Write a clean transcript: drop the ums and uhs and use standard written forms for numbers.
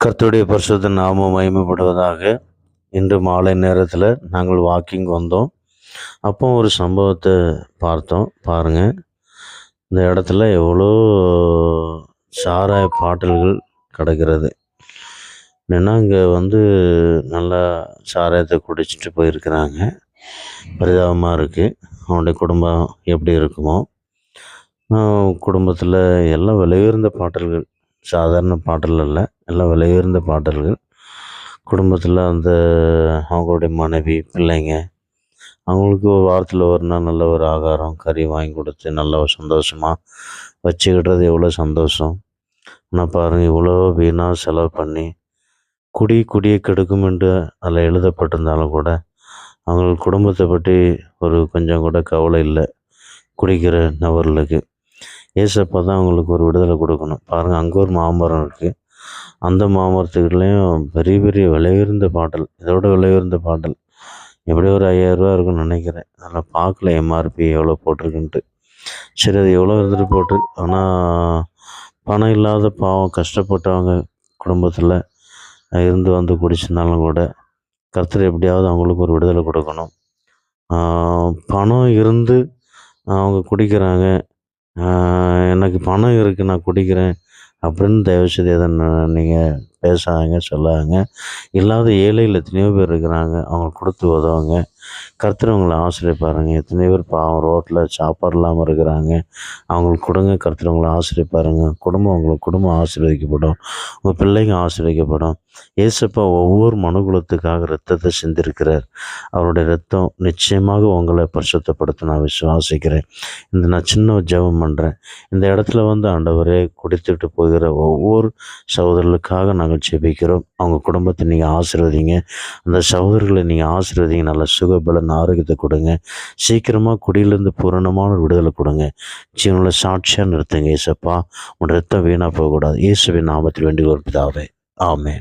கர்த்தருடைய பரிசுத்த நாமம் மகிமைப்படுவதாக. இன்று மாலை நேரத்தில் நாங்கள் வாக்கிங் வந்தோம். அப்போ ஒரு சம்பவத்தை பார்த்தோம். பாருங்கள், இந்த இடத்துல எவ்வளோ சாராய பாட்டில்கள் கிடக்கிறது. என்னென்னா இங்கே நல்லா சாராயத்தை குடிச்சிட்டு போயிருக்கிறாங்க. பரிதாபமாக இருக்குது. அவனுடைய குடும்பம் எப்படி இருக்குமோ. குடும்பத்தில் எல்லாம் விலை உயர்ந்த பாட்டில்கள், சாதாரண பாட்டில் அல்ல, எல்லாம் விலை உயர்ந்த பாட்டில்கள். குடும்பத்தில் அவங்களுடைய மனைவி, பிள்ளைங்க, அவங்களுக்கு வாரத்தில் ஒரு நாள் நல்ல ஒரு ஆகாரம், கறி வாங்கி கொடுத்து நல்ல சந்தோஷமாக வச்சுக்கிட்டது எவ்வளோ சந்தோஷம். ஆனால் பாருங்கள், இவ்வளோ வீணாக செலவு பண்ணி குடியை கெடுக்கும் என்று அதில் எழுதப்பட்டிருந்தாலும் கூட அவங்களுக்கு குடும்பத்தை பற்றி ஒரு கொஞ்சம் கூட கவலை இல்லை. குடிக்கிற நபர்களுக்கு ஏசப்பா தான் அவங்களுக்கு ஒரு விடுதலை கொடுக்கணும். பாருங்கள், அங்கே ஒரு மாமரம் இருக்குது. அந்த மாமரத்துக்குள்ளேயும் பெரிய பெரிய விலை உயர்ந்த பாட்டில், இதோட விலை உயர்ந்த பாட்டில் எப்படியும் ஒரு 5000 இருக்குன்னு நினைக்கிறேன். அதில் பார்க்கல எம்ஆர்பி எவ்வளோ போட்டிருக்குன்ட்டு. சரி, அது எவ்வளோ இருந்துட்டு போட்டு. ஆனால் பணம் இல்லாத பாவம் கஷ்டப்பட்டவங்க குடும்பத்தில் இருந்து குடிச்சிருந்தாலும் கூட கர்த்தர் எப்படியாவது அவங்களுக்கு ஒரு விடுதலை கொடுக்கணும். பணம் இருந்து அவங்க குடிக்கிறாங்க, எனக்கு பணம் இருக்குது நான் குடிக்கிறேன் அப்படின்னு தயவுசெய்து எதை நீங்கள் பேசாதீங்க, சொல்லாங்க. இல்லாத ஏழைகள் எத்தனையோ பேர் இருக்கிறாங்க, அவங்க கொடுத்து உதவுங்க. கர்த்தர் அவங்களை ஆசிரியப்பாருங்க. எத்தனையோ பேர் பாவம் ரோட்டில் சாப்பாடு இல்லாமல் இருக்கிறாங்க, அவங்களுக்கு கொடுங்க. கர்த்தர் அவங்களை ஆசிரியப்பாருங்க. உங்களுக்கு குடும்பம் ஆசீர்வதிக்கப்படும், உங்கள் பிள்ளைங்க ஆசீர்வதிக்கப்படும். ஏசப்பா ஒவ்வொரு மனுகுலத்துக்காக இரத்தத்தை சிந்திருக்கிறார். அவருடைய இரத்தம் நிச்சயமாக உங்களை பரிசுத்தப்படுத்த நான் விசுவாசிக்கிறேன். நான் சின்ன ஜெபம் பண்ணுறேன். இந்த இடத்துல ஆண்டவரே, குடித்துட்டு போகிற ஒவ்வொரு சகோதரர்களுக்காக நாங்கள் ஜெபிக்கிறோம். அவங்க குடும்பத்தை நீங்கள் ஆசீர்வதிங்க. அந்த சகோதரர்களை நீங்கள் ஆசீர்வதிங்க. நல்ல சுகபலன் ஆரோக்கியத்தை கொடுங்க. சீக்கிரமாக குடியிலேருந்து பூரணமான விடுதலை கொடுங்க. ஜீவனுள்ள சாட்சியாக நிறுத்துங்க. ஏசப்பா, உன் ரத்தம் வீணாக போகக்கூடாது. இயேசுவின் நாமத்தில் வேண்டிக் கொள்வதாவே. ஆமென்.